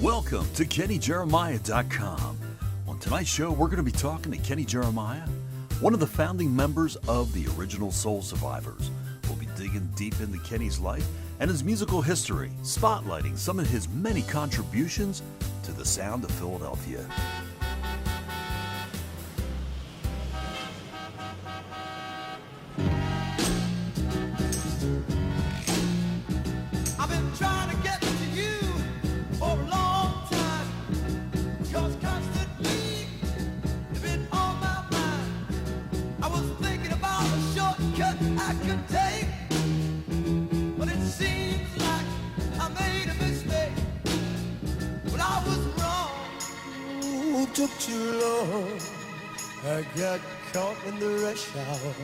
Welcome to KennyJeremiah.com. On tonight's show, we're going to be talking to Kenny Jeremiah, one of the founding members of the original Soul Survivors. We'll be digging deep into Kenny's life and his musical history, spotlighting some of his many contributions to the sound of Philadelphia. I've been trying to get to you for a long time, 'cause constantly you've been on my mind. I was thinking about a shortcut I could take, but it seems like I made a mistake. But I was wrong. Ooh, took too long. I got caught in the rush hour.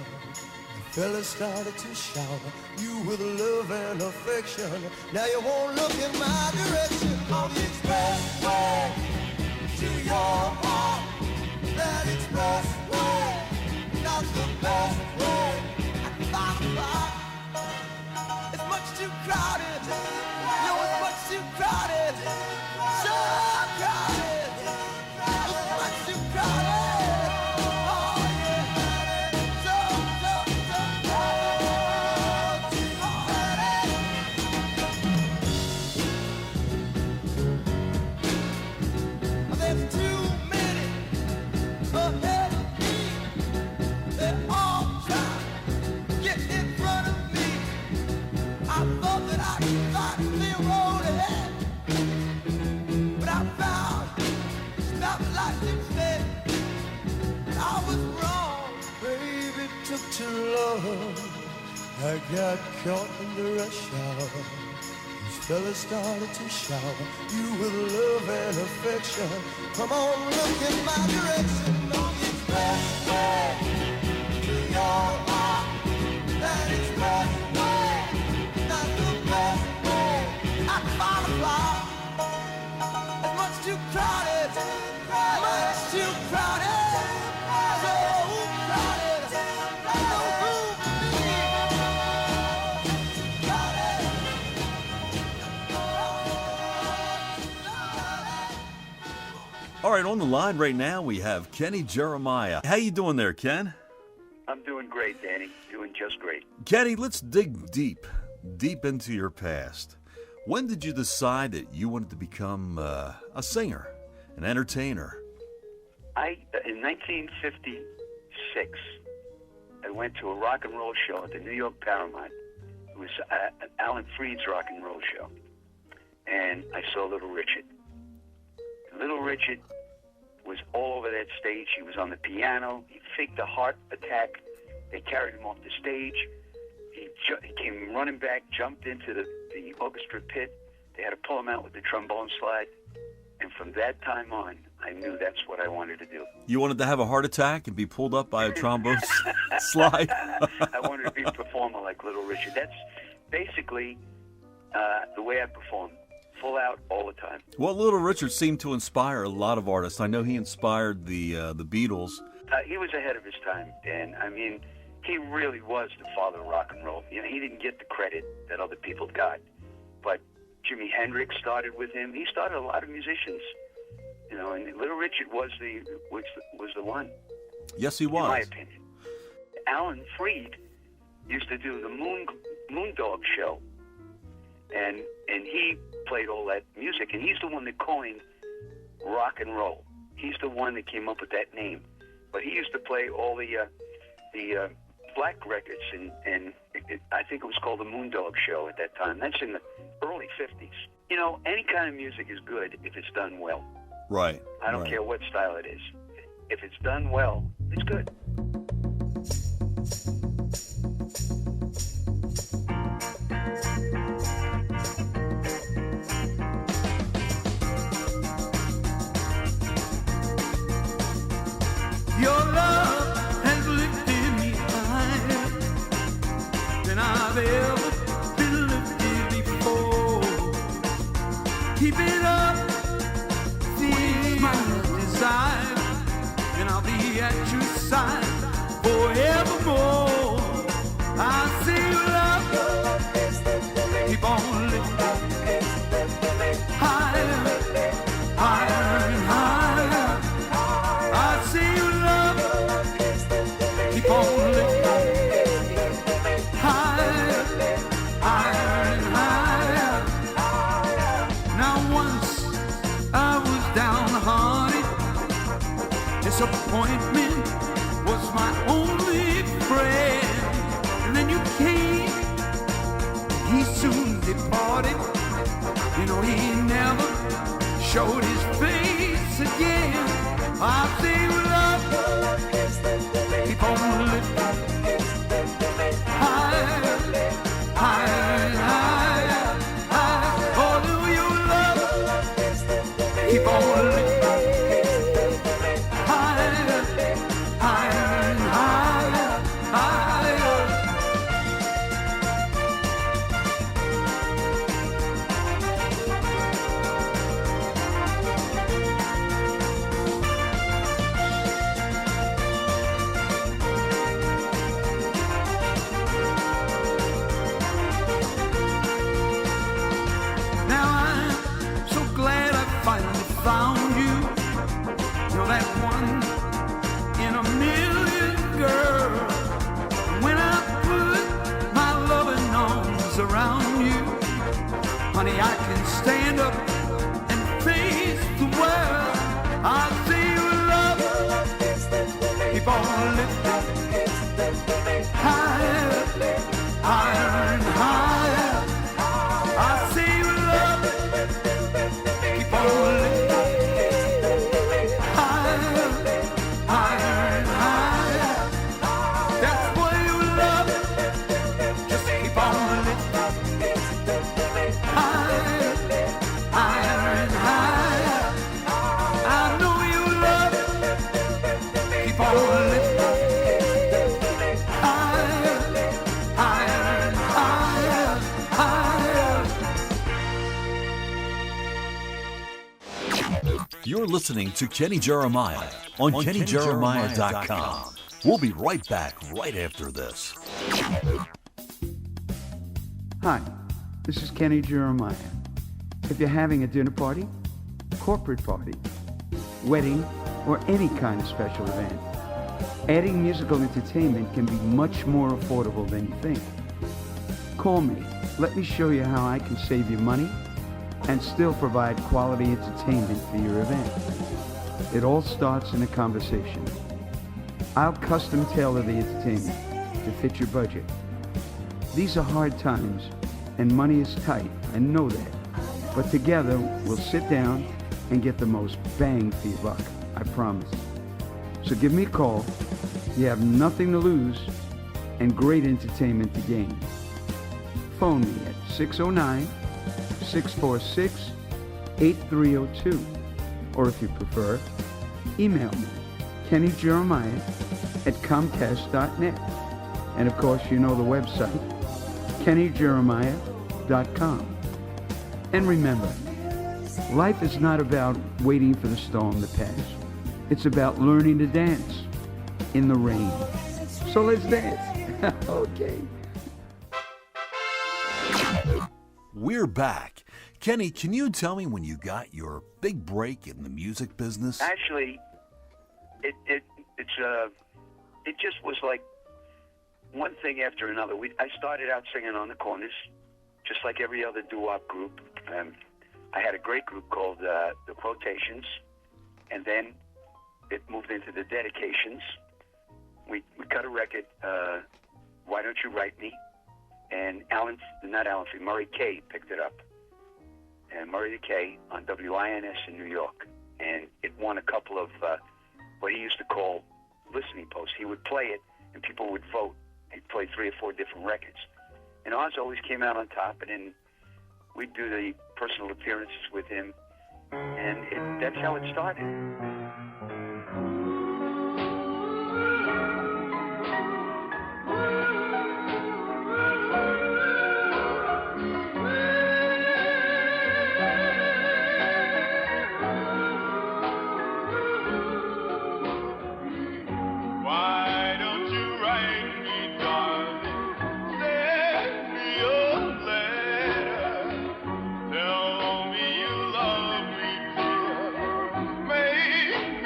The fella started to shower you with love and affection. Now you won't look in my direction. On the expressway to your heart. That expressway, not the best way. I can find a spot. It's much too crowded. No, it's much too crowded. So crowded. It's much too crowded. Oh yeah. So crowded. There's too many ahead of me. They're all trying to get in front of me. I thought that I could find a clear road ahead, but I found stoplights instead. I was wrong, baby, it took too long. I got caught in the rush hour. These fellas started to shower you with love and affection. Come on, look in my direction. On the expressway to your heart. That expressway, not the best way. I can find a fly. It's much too crowded. Much too crowded. So crowded. No room for me. All right, on the line right now, we have Kenny Jeremiah. How you doing there, Ken? I'm doing great, Danny. Doing just great. Kenny, let's dig deep into your past. When did you decide that you wanted to become a singer, an entertainer? In 1956, I went to a rock and roll show at the New York Paramount. It was Alan Freed's rock and roll show. And I saw Little Richard. Little Richard was all over that stage. He was on the piano. He faked a heart attack. They carried him off the stage. He came running back, jumped into the orchestra pit. They had to pull him out with the trombone slide. And from that time on, I knew that's what I wanted to do. You wanted to have a heart attack and be pulled up by a trombone slide? I wanted to be a performer like Little Richard. That's basically the way I perform. Full out all the time. Well, Little Richard seemed to inspire a lot of artists. I know he inspired the Beatles. He was ahead of his time, Dan. I mean, he really was the father of rock and roll. You know, he didn't get the credit that other people got, but Jimi Hendrix started with him. He started a lot of musicians, you know, and Little Richard was the one. Yes, he was. In my opinion. Alan Freed used to do the Moondog show, and he played all that music, and he's the one that coined rock and roll. He's the one that came up with that name. But he used to play all the black records, and I think it was called the Moondog Show at that time. That's in the early 50s. You know, any kind of music is good if it's done well. Right. I don't care what style it is. If it's done well, it's good. Your love has lifted me higher than I've ever been lifted before. Keep it up, feed my desire, and I'll be at your side forevermore. I say love, keep on lifting higher. once I was downhearted. Disappointment was my only friend. And then you came, he soon departed. You know, he never showed his face again. I say love, keep on lifting higher, higher, higher, higher. Oh, do you love, keep on lifting higher, higher, higher, higher. Found you, you're that one in a million, girl. When I put my loving arms around you, honey, I can stand up and face the world. I say you love, keep on lifting higher, higher and higher. I say you love, keep on lifting. You're listening to Kenny Jeremiah on KennyJeremiah.com. We'll be right back right after this. Hi, this is Kenny Jeremiah. If you're having a dinner party, corporate party, wedding, or any kind of special event, adding musical entertainment can be much more affordable than you think. Call me. Let me show you how I can save you money and still provide quality entertainment for your event. It all starts in a conversation. I'll custom tailor the entertainment to fit your budget. These are hard times and money is tight, I know that. But together we'll sit down and get the most bang for your buck, I promise. So give me a call. You have nothing to lose and great entertainment to gain. Phone me at 609-646-8302. Or if you prefer, email me, KennyJeremiah@Comcast.net. And of course, you know the website, KennyJeremiah.com. And remember, life is not about waiting for the storm to pass. It's about learning to dance in the rain. So let's dance. Okay. We're back. Kenny, can you tell me when you got your big break in the music business? Actually, it just was like one thing after another. I started out singing on the corners, just like every other doo-wop group. I had a great group called the Quotations, and then it moved into the Dedications. We cut a record, Why Don't You Write Me? And Murray K picked it up. And Murray K on WINS in New York. And it won a couple of what he used to call listening posts. He would play it, and people would vote. He'd play 3 or 4 different records. And Oz always came out on top, and then we'd do the personal appearances with him. And that's how it started. Tell me you love me, dear. Make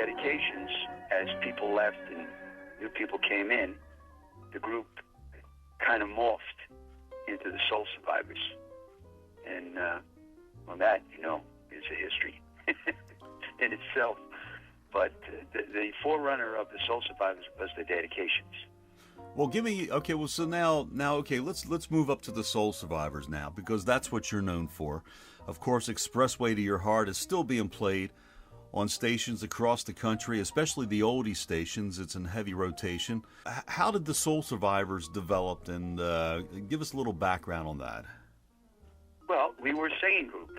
Dedications, as people left and new people came in, the group kind of morphed into the Soul Survivors. And, well, that, is a history in itself. But the forerunner of the Soul Survivors was the Dedications. Well, so now, let's move up to the Soul Survivors now, because that's what you're known for. Of course, Expressway to Your Heart is still being played on stations across the country, especially the oldie stations. It's in heavy rotation. How did the Soul Survivors develop, and give us a little background on that? Well, we were a singing group.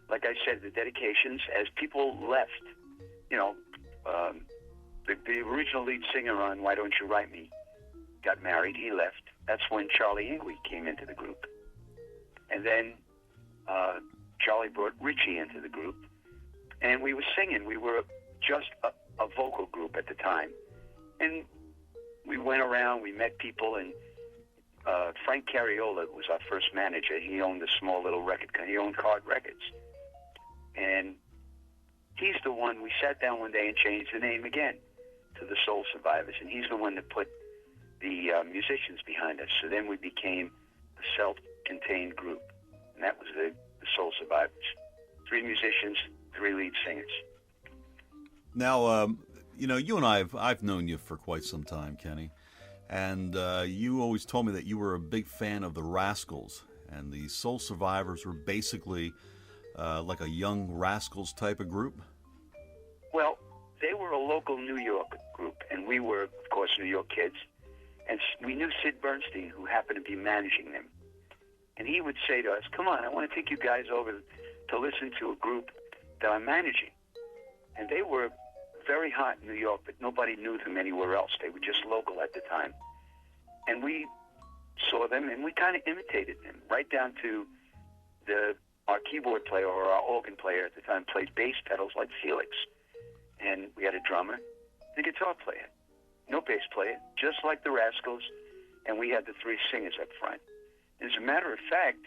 Like I said, the Dedications, as people left, the original lead singer on Why Don't You Write Me got married, he left. That's when Charlie Ingwe came into the group. And then Charlie brought Richie into the group. And we were singing. We were just a vocal group at the time. And we went around, we met people, and Frank Cariola was our first manager. He owned a small little record company. He owned Card Records. And he's the one, we sat down one day and changed the name again to the Soul Survivors. And he's the one that put the musicians behind us. So then we became a self-contained group. And that was the Soul Survivors. 3 musicians, 3 lead singers. Now, you and I've known you for quite some time, Kenny. And you always told me that you were a big fan of the Rascals. And the Soul Survivors were basically like a young Rascals type of group. Well, they were a local New York group. And we were, of course, New York kids. And we knew Sid Bernstein, who happened to be managing them. And he would say to us, come on, I want to take you guys over to listen to a group that I'm managing. And they were very hot in New York, but nobody knew them anywhere else. They were just local at the time. And we saw them, and we kind of imitated them, right down to our keyboard player or our organ player at the time played bass pedals like Felix. And we had a drummer and a guitar player. No bass player, just like the Rascals, and we had the 3 singers up front. As a matter of fact,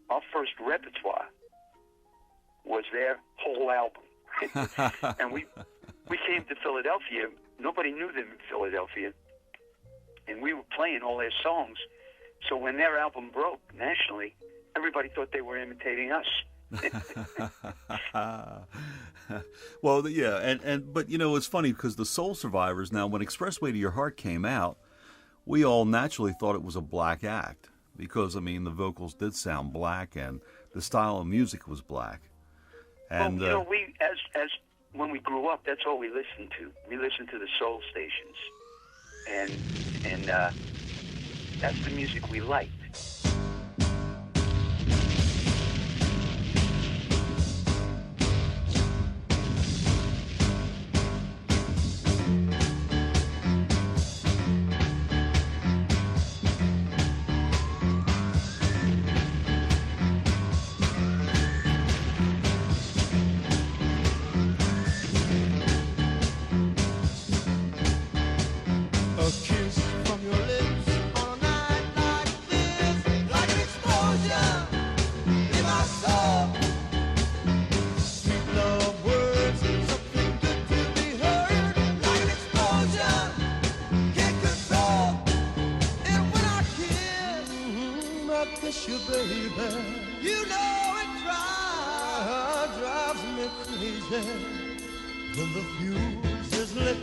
our first repertoire was their whole album. And we came to Philadelphia. Nobody knew them in Philadelphia. And we were playing all their songs. So when their album broke nationally, everybody thought they were imitating us. Well, yeah, but it's funny because the Soul Survivors, now when Expressway to Your Heart came out, we all naturally thought it was a black act because, the vocals did sound black and the style of music was black. And we as when we grew up, that's all we listened to. We listened to the soul stations, and that's the music we liked. When the fuse is lit,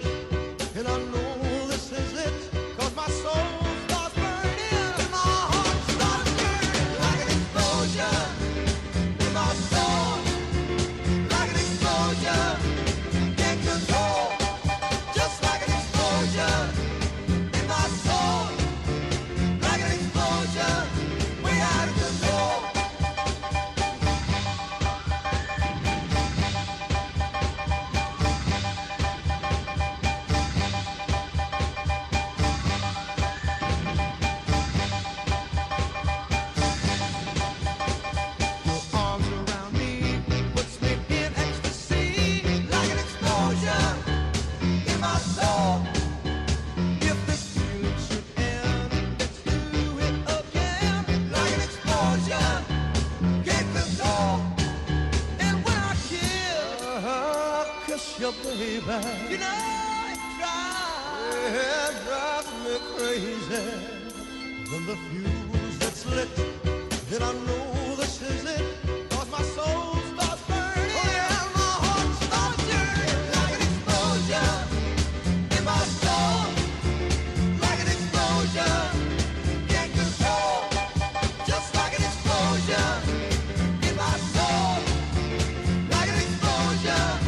and I know this is it, 'cause my soul starts burning, and my heart starts burning like an explosion. In my soul, like an explosion, can't control, just like an explosion. In my soul, like an explosion, way out of control. you, baby. You know it drives me crazy. When the fuse gets lit, then I know this is it. 'Cause my soul starts burning. Oh yeah, my heart starts yearning like an explosion in my soul, like an explosion. Can't control, just like an explosion in my soul, like an explosion.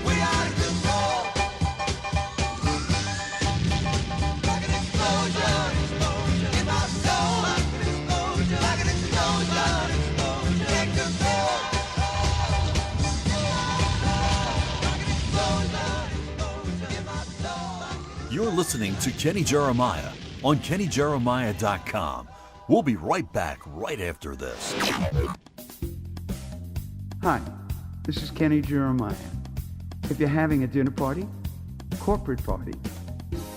Way out of control, like an explosion in my soul, like an explosion, like an explosion. Can't control, like an explosion in my soul. You're listening to Kenny Jeremiah on KennyJeremiah.com. We'll be right back right after this. Hi, this is Kenny Jeremiah. If you're having a dinner party, corporate party,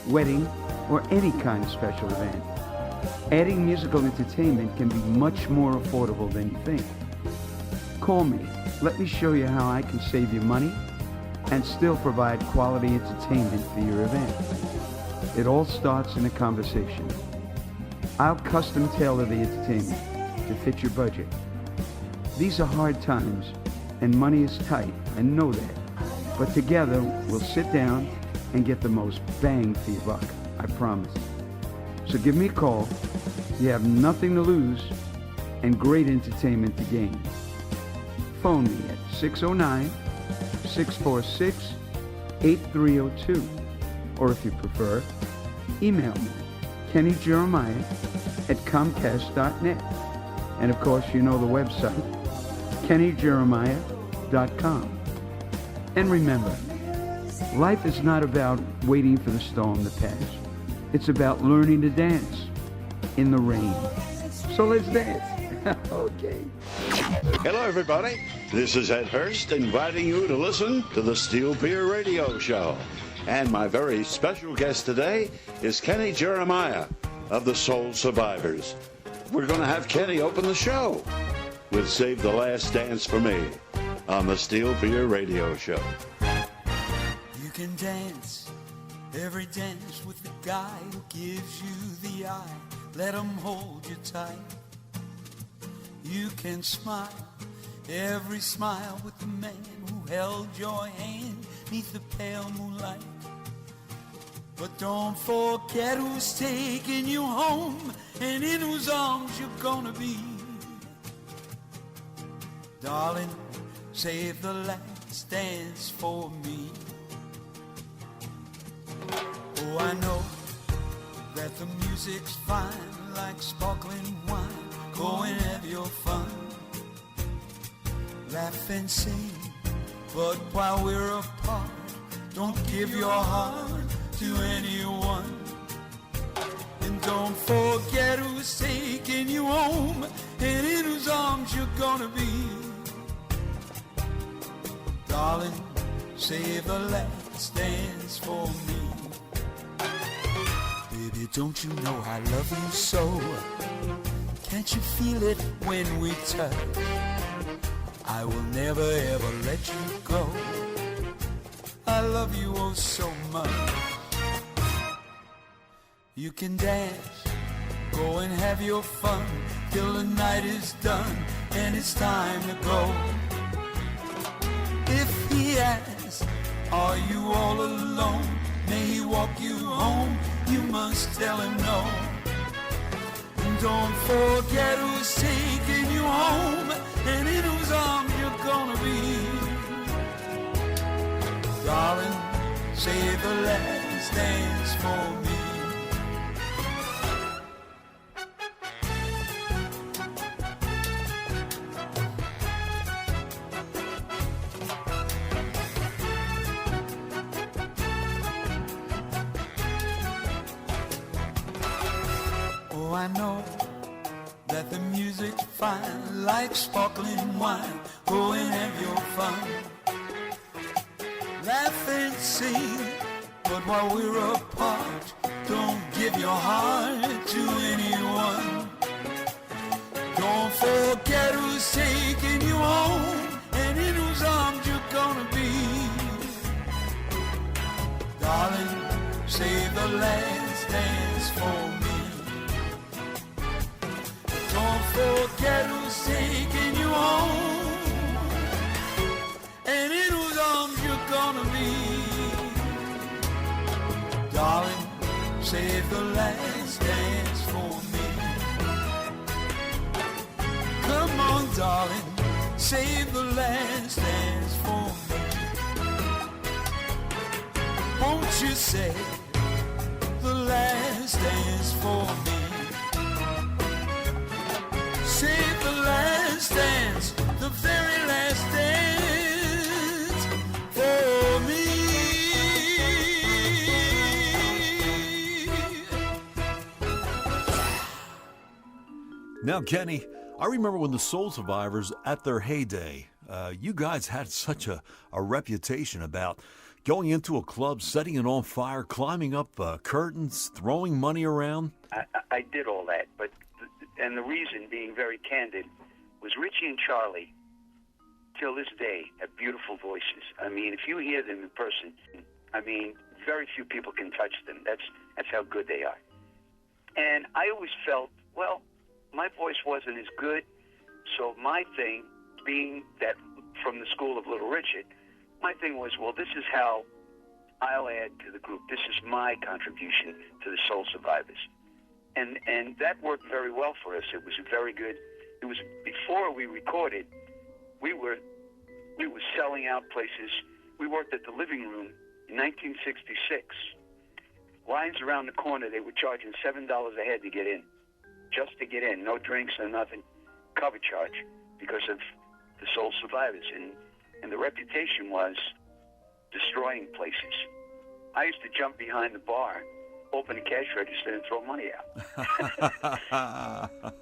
wedding, or any kind of special event, adding musical entertainment can be much more affordable than you think. Call me. Let me show you how I can save you money and still provide quality entertainment for your event. It all starts in a conversation. I'll custom tailor the entertainment to fit your budget. These are hard times and money is tight, and know that. But together, we'll sit down and get the most bang for your buck, I promise. So give me a call. You have nothing to lose and great entertainment to gain. Phone me at 609-646-8302. Or if you prefer, email me, KennyJeremiah@Comcast.net. And of course, you know the website, KennyJeremiah.com. And remember, life is not about waiting for the storm to pass. It's about learning to dance in the rain. So let's dance. Okay. Hello, everybody. This is Ed Hurst inviting you to listen to the Steel Beer Radio Show. And my very special guest today is Kenny Jeremiah of the Soul Survivors. We're going to have Kenny open the show with Save the Last Dance for Me on the Steel Beer Radio Show. You can dance every dance with the guy who gives you the eye. Let him hold you tight. You can smile every smile with the man who held your hand neath the pale moonlight. But don't forget who's taking you home and in whose arms you're gonna be. Darling, save the last dance for me. Oh, I know that the music's fine like sparkling wine. Go and have your fun. Laugh and sing, but while we're apart, don't give your heart to anyone. And don't forget who's taking you home and in whose arms you're gonna be. Darling, save the last dance for me. Baby, don't you know I love you so? Can't you feel it when we touch? I will never ever let you go. I love you oh so much. You can dance, go and have your fun till the night is done and it's time to go. If he asks, are you all alone? May he walk you home, you must tell him no. And don't forget who's taking you home and in whose arms you're gonna be. Darling, save the last dance for me. Oh, I know that the music's fine like sparkling wine. Go and have your fun. Laugh and sing, but while we're apart, don't give your heart to anyone. Don't forget who's taking you home and in whose arms you're gonna be. the last dance for me. Don't forget who's taking you home, and in whose arms you're gonna be. Darling, save the last dance for me. Come on, darling, save the last dance for me. Won't you say the last dance for me? Save the last dance, the very last dance for me. Now, Kenny, I remember when the Soul Survivors, at their heyday, you guys had such a reputation about going into a club, setting it on fire, climbing up curtains, throwing money around. I did all that, and the reason, being very candid, was Richie and Charlie, till this day, have beautiful voices. I mean, if you hear them in person, I mean, very few people can touch them. That's how good they are. And I always felt, well, my voice wasn't as good, so my thing, being that from the school of Little Richard, my thing was, well, this is how I'll add to the group. This is my contribution to the Soul Survivors. And that worked very well for us. It was very good. It was before we recorded, we were selling out places. We worked at the Living Room in 1966. Lines around the corner, they were charging $7 a head to get in. Just to get in, no drinks or nothing, cover charge, because of the Soul Survivors. And the reputation was destroying places. I used to jump behind the bar, open a cash register, and throw money out.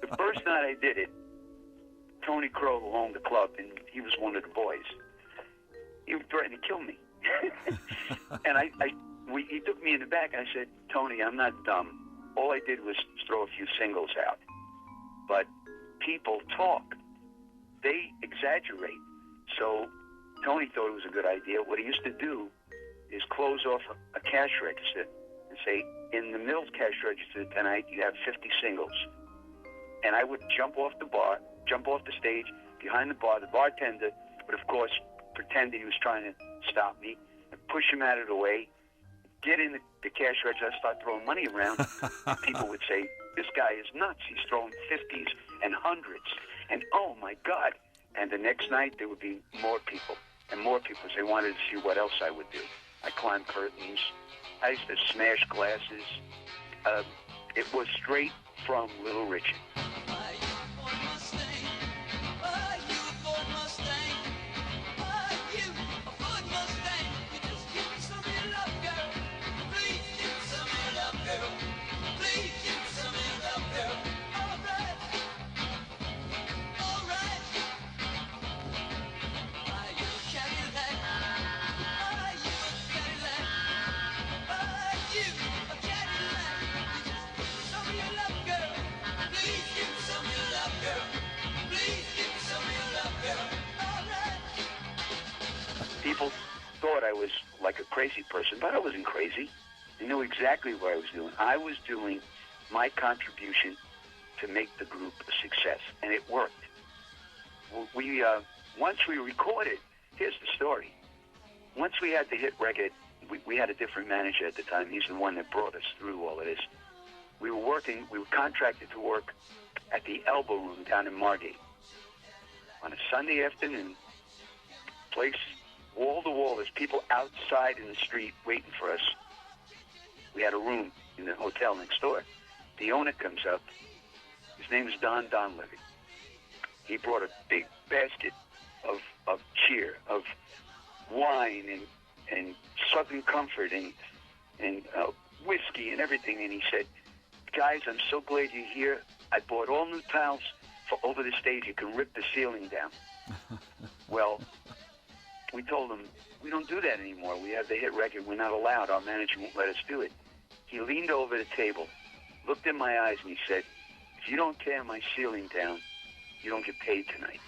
The first night I did it, Tony Crow, who owned the club, and he was one of the boys, he threatened to kill me. And he took me in the back, and I said, Tony, I'm not dumb. All I did was throw a few singles out. But people talk. They exaggerate. So Tony thought it was a good idea. What he used to do is close off a cash register and say, in the Mills cash register tonight, you have 50 singles. And I would jump off the stage, behind the bartender would, of course, pretend he was trying to stop me and push him out of the way, get in the cash register, start throwing money around. People would say, this guy is nuts. He's throwing 50s and 100s. And, oh, my God. And the next night, there would be more people and more people. They wanted to see what else I would do. I climbed curtains. I used to smash glasses. It was straight from Little Richard. People thought I was like a crazy person, but I wasn't crazy. I knew exactly what I was doing. I was doing my contribution to make the group a success, and it worked. We once we recorded, here's the story. Once we had the hit record, we had a different manager at the time. He's the one that brought us through all of this. We were contracted to work at the Elbow Room down in Margate on a Sunday afternoon. Place wall to wall. There's people outside in the street waiting for us. We had a room in the hotel next door. The owner comes up. His name is Don Donlevy. He brought a big basket of cheer, of wine and Southern Comfort and whiskey and everything. And he said, guys, I'm so glad you're here. I bought all new tiles for over the stage. You can rip the ceiling down. Well, we told him, we don't do that anymore. We have the hit record. We're not allowed. Our manager won't let us do it. He leaned over the table, looked in my eyes, and he said, if you don't tear my ceiling down, you don't get paid tonight.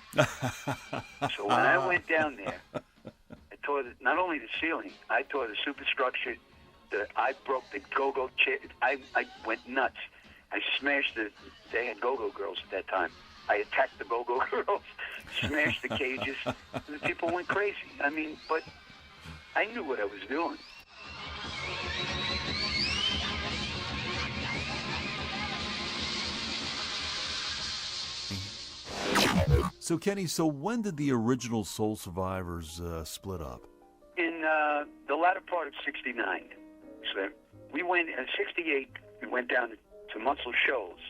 So when I went down there, I tore not only the ceiling, I tore the superstructure, I broke the go-go chair. I went nuts. I smashed they had go-go girls at that time. I attacked the go-go girls, smashed the cages. The people went crazy. I mean, but I knew what I was doing. So, Kenny, when did the original Soul Survivors split up? In the latter part of '69. So we went in '68. We went down to Muscle Shoals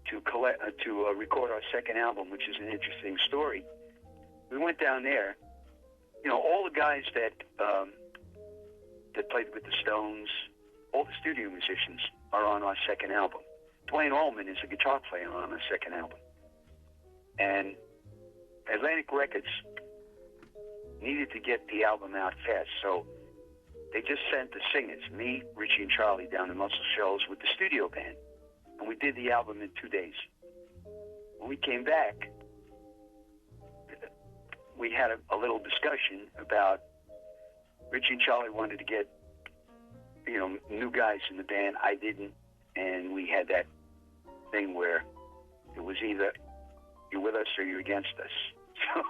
to record our second album, which is an interesting story. We went down there. You know, all the guys that played with the Stones, all the studio musicians are on our second album. Duane Allman is a guitar player on our second album. And Atlantic Records needed to get the album out fast, so they just sent the singers, me, Richie, and Charlie, down to Muscle Shoals with the studio band. And we did the album in 2 days. When we came back, we had a little discussion about Richie and Charlie wanted to get, you know, new guys in the band. I didn't. And we had that thing where it was either you're with us or you're against us. So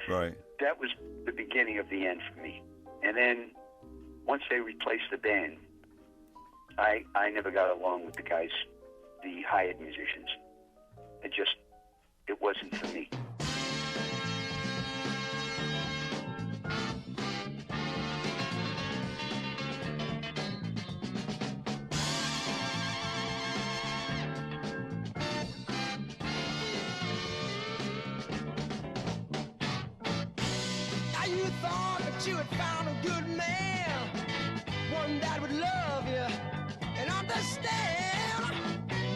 Right. that was the beginning of the end for me. And then once they replaced the band, I never got along with the guys, the hired musicians. It wasn't for me. Now you thought that you had found a good man, one that would love you and understand.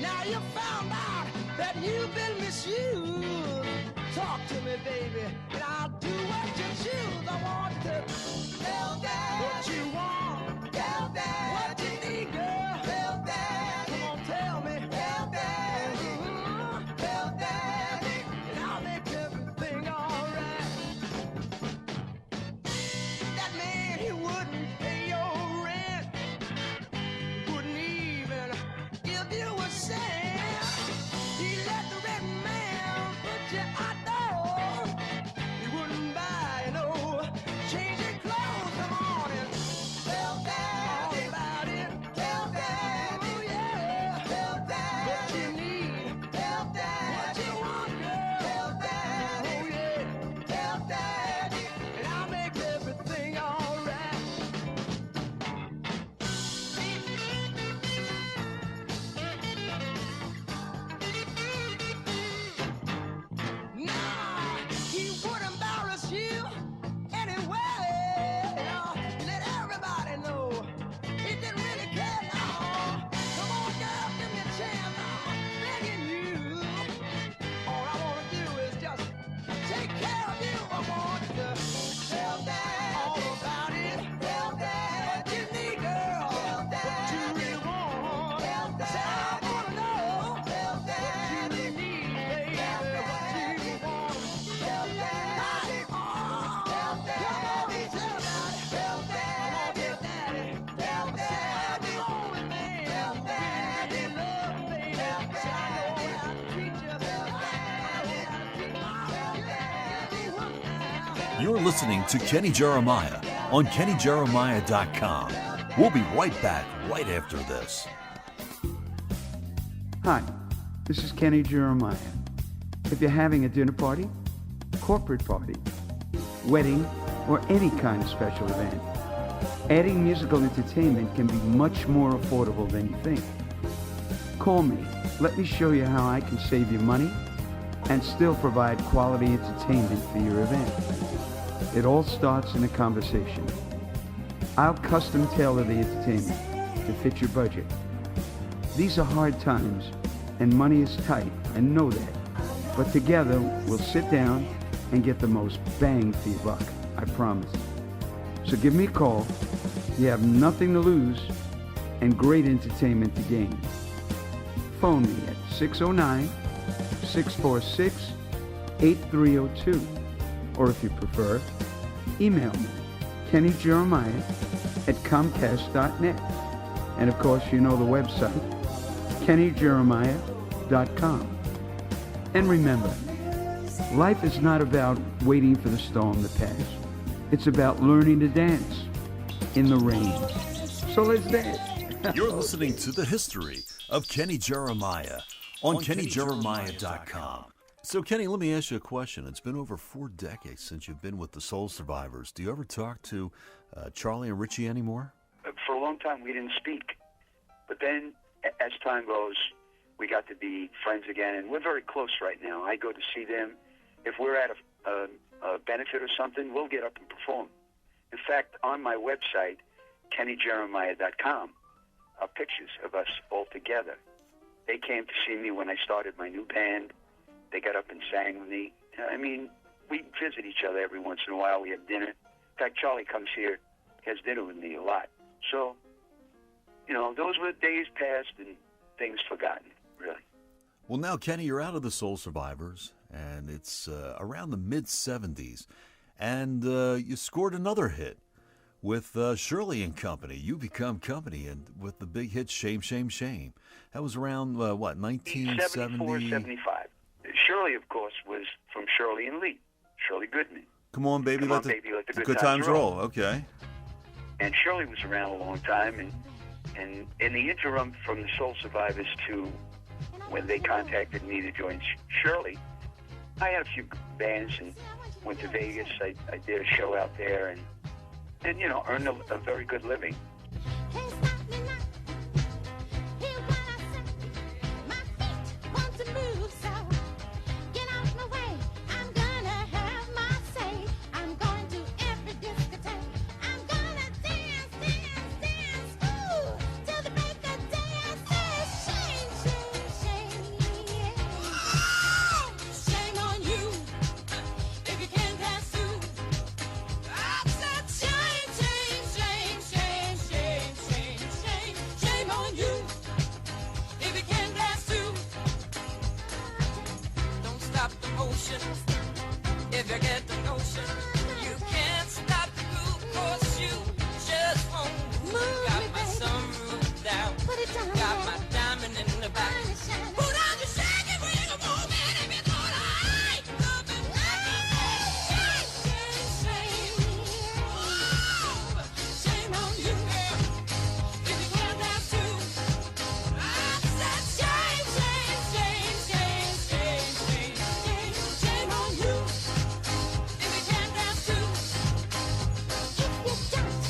Now you found out that you've been misused. Talk to me, baby, and I'll do what you choose. I want to tell Dad what you want. Tell Dad what you need, girl. Tell Dad. Come on, tell me. Tell Dad. Tell Dad, and I'll make everything alright. That man, he wouldn't pay your rent, wouldn't even give you a cent. He let the red man put you out door. He wouldn't buy you no changing clothes. Come on and tell Dad all about it. Tell Dad, oh yeah. Tell Dad what you need. Tell Dad what you want, girl. Tell Dad, oh yeah. Tell Dad, and I'll make everything alright. Nah, he would embarrass you anyway. Let everybody know he didn't really care. No, come on, girl, give me a chance. I'm begging you. All I wanna do is just take care of you. I want to tell Dad all about it. Tell Dad what you need, girl. Tell Dad what you really want. Tell Dad. Say, I wanna know. Tell Dad what you need, baby. What you want. Tell Dad. Tell Dad. Tell Dad. Tell Dad. Tell Dad. The only man. Tell Dad. He loves me, baby. Say, I know how to treat you. Tell Dad. You're listening to Kenny Jeremiah on KennyJeremiah.com. We'll be right back right after this. Hi, this is Kenny Jeremiah. If you're having a dinner party, corporate party, wedding, or any kind of special event, adding musical entertainment can be much more affordable than you think. Call me. Let me show you how I can save you money and still provide quality entertainment for your event. It all starts in a conversation. I'll custom tailor the entertainment to fit your budget. These are hard times, and money is tight, and know that. But together, we'll sit down and get the most bang for your buck, I promise. So give me a call. You have nothing to lose and great entertainment to gain. Phone me at 609-646-8302. Or if you prefer, email me, KennyJeremiah at Comcast.net. And of course, you know the website, KennyJeremiah.com. And remember, life is not about waiting for the storm to pass. It's about learning to dance in the rain. So let's dance. You're listening to the history of Kenny Jeremiah on KennyJeremiah.com. So, Kenny, let me ask you a question. It's been over 4 decades since you've been with the Soul Survivors. Do you ever talk to Charlie and Richie anymore? For a long time, we didn't speak. But then, as time goes, we got to be friends again, and we're very close right now. I go to see them. If we're at a benefit or something, we'll get up and perform. In fact, on my website, KennyJeremiah.com, are pictures of us all together. They came to see me when I started my new band. They got up and sang with me. I mean, we visit each other every once in a while. We have dinner. In fact, Charlie comes here, has dinner with me a lot. So, you know, those were days past and things forgotten, really. Well, now, Kenny, you're out of the Soul Survivors, and it's around the mid-'70s, and you scored another hit with Shirley and Company. You become Company, and with the big hit Shame, Shame, Shame. That was around, 1970? 74, 75. Shirley, of course, was from Shirley and Lee, Shirley Goodman. Come on, baby, Come let on, the baby, let the good times roll. Okay. And Shirley was around a long time, and in the interim from the Soul Survivors to when they contacted me to join Shirley, I had a few bands and went to Vegas. I did a show out there and you know, earned a very good living. If you get the notion, you can't stop the groove, 'cause you just won't move. Got my sunroof down, got my diamond in the back. Put on the shaggy ring of moving if it's all right. Up and shame on you, girl, if you can't dance too. I said shame, shame, shame, shame, shame, shame, shame, shame on you. If you can't dance too, if you don't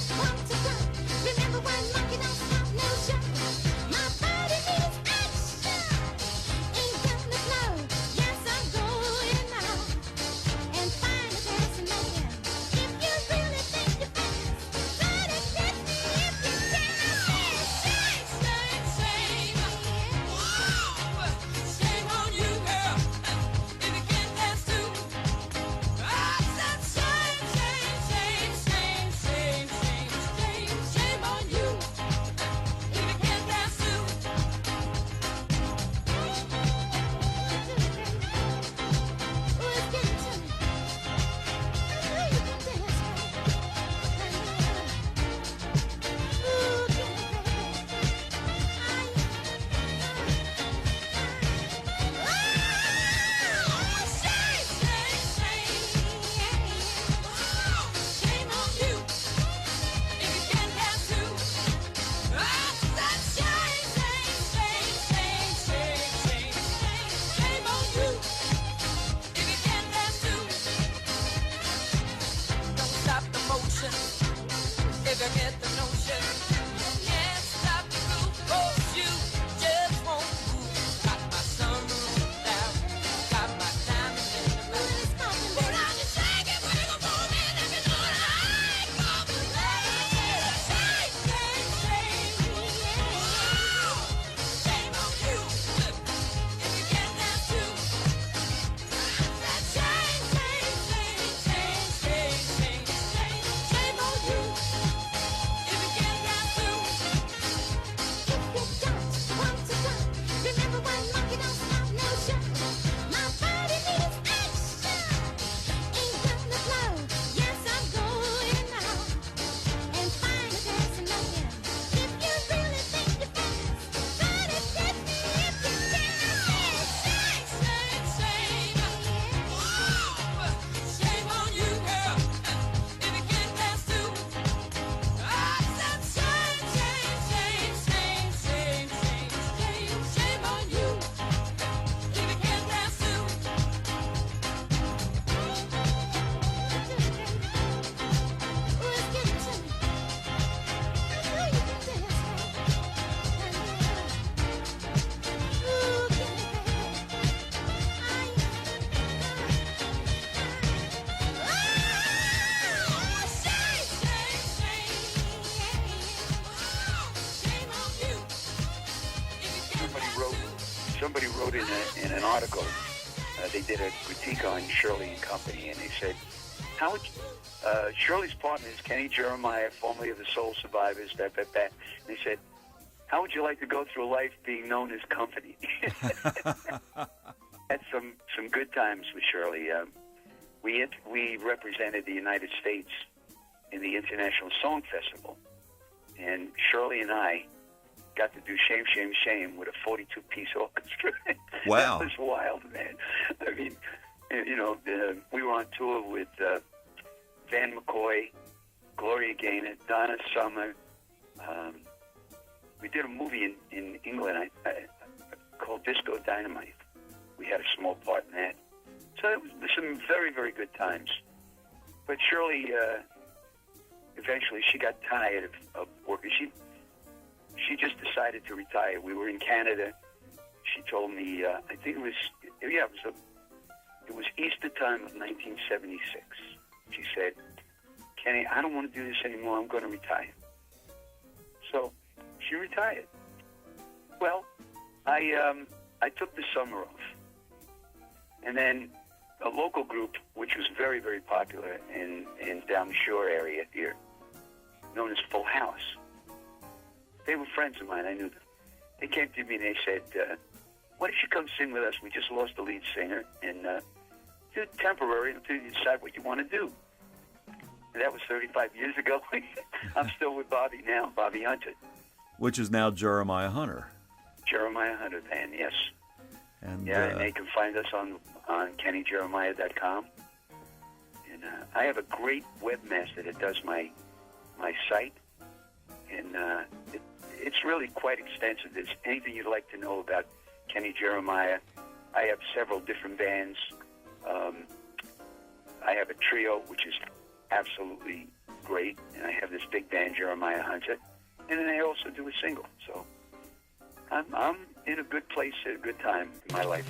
wrote in an article, they did a critique on Shirley and Company, and they said, how would Shirley's partner is Kenny Jeremiah, formerly of the Soul Survivors, And they said, how would you like to go through life being known as Company? Had some good times with Shirley. We represented the United States in the International Song Festival, and Shirley and I got to do Shame, Shame, Shame with a 42-piece orchestra. Wow. That was wild, man. I mean, you know, we were on tour with Van McCoy, Gloria Gaynor, Donna Summer. We did a movie in England called Disco Dynamite. We had a small part in that. So it was some very, very good times. But Shirley, eventually, she got tired of working. She just decided to retire. We were in Canada. She told me, I think it was Easter time of 1976. She said, Kenny, I don't want to do this anymore. I'm going to retire. So she retired. Well, I took the summer off. And then a local group, which was very, very popular in down the shore area here, known as Full House. They were friends of mine. I knew them. They came to me and they said, why don't you come sing with us? We just lost the lead singer, and do it temporary until you decide what you want to do. And that was 35 years ago. I'm still with Bobby now, Bobby Hunter. Which is now Jeremiah Hunter. Jeremiah Hunter band, yes. And and they can find us on KennyJeremiah.com. And I have a great webmaster that does my site, and it's really quite extensive. There's anything you'd like to know about Kenny Jeremiah. I have several different bands. I have a trio, which is absolutely great, and I have this big band, Jeremiah Hunter, and then I also do a single. So I'm in a good place at a good time in my life.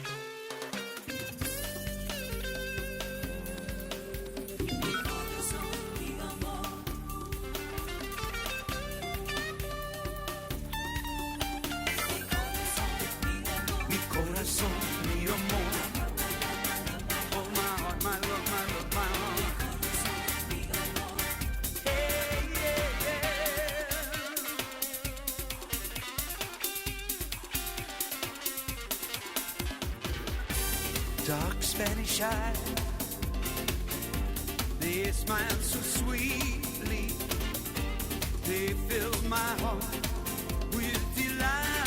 Mi corazón, mi amor. Oh, my heart, my love, my love, my heart. Hey, yeah, yeah. Dark Spanish eyes, they smile so sweetly. They fill my heart with delight.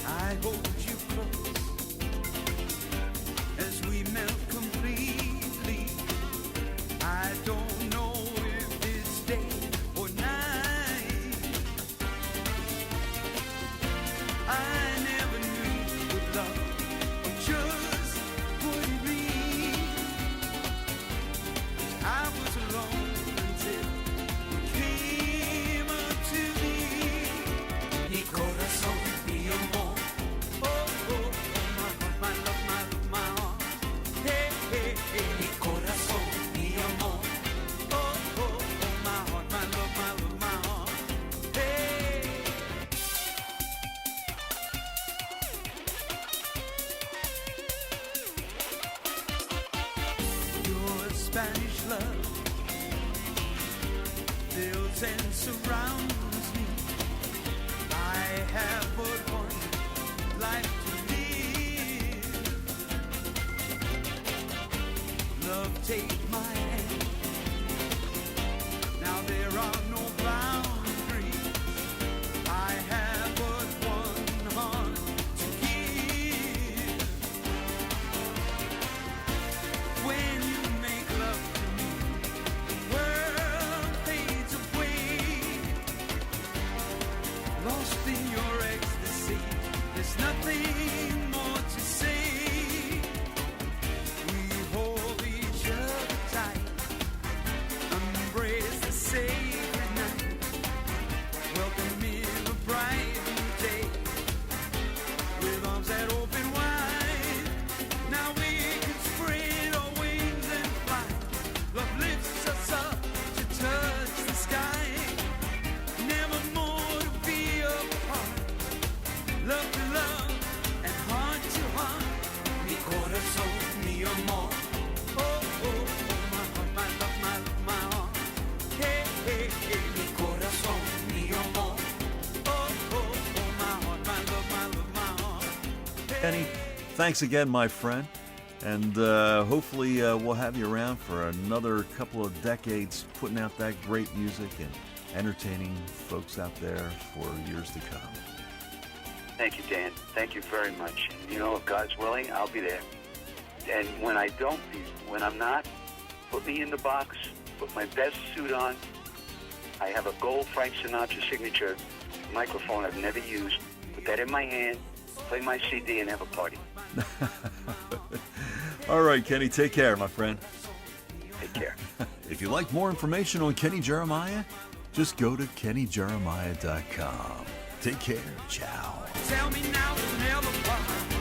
I hold you close as we melt completely. I don't know if it's day or night. I never knew what love or just would be. I was alone until you came up to me. Mi corazón, mi amor. Mi corazón, mi amor. Oh, oh, oh, my heart, my love, my love, my heart. Hey. Your Spanish love fills and surrounds me. I have but one life to live. Love, take my hand. Now there are no boundaries. I have but one heart to give. When you make love to me, the world fades away. Lost in your ecstasy, there's nothing more to say. We hold each other tight Kenny, thanks again, my friend. And hopefully we'll have you around for another couple of decades putting out that great music and entertaining folks out there for years to come. Thank you, Dan. Thank you very much. And, you know, if God's willing, I'll be there. And when I don't be, when I'm not, put me in the box, put my best suit on. I have a gold Frank Sinatra signature microphone I've never used. Put that in my hand, play my CD, and have a party. All right, Kenny, take care, my friend. Take care. If you'd like more information on Kenny Jeremiah, just go to kennyjeremiah.com. Take care. Ciao. Tell me now, never part.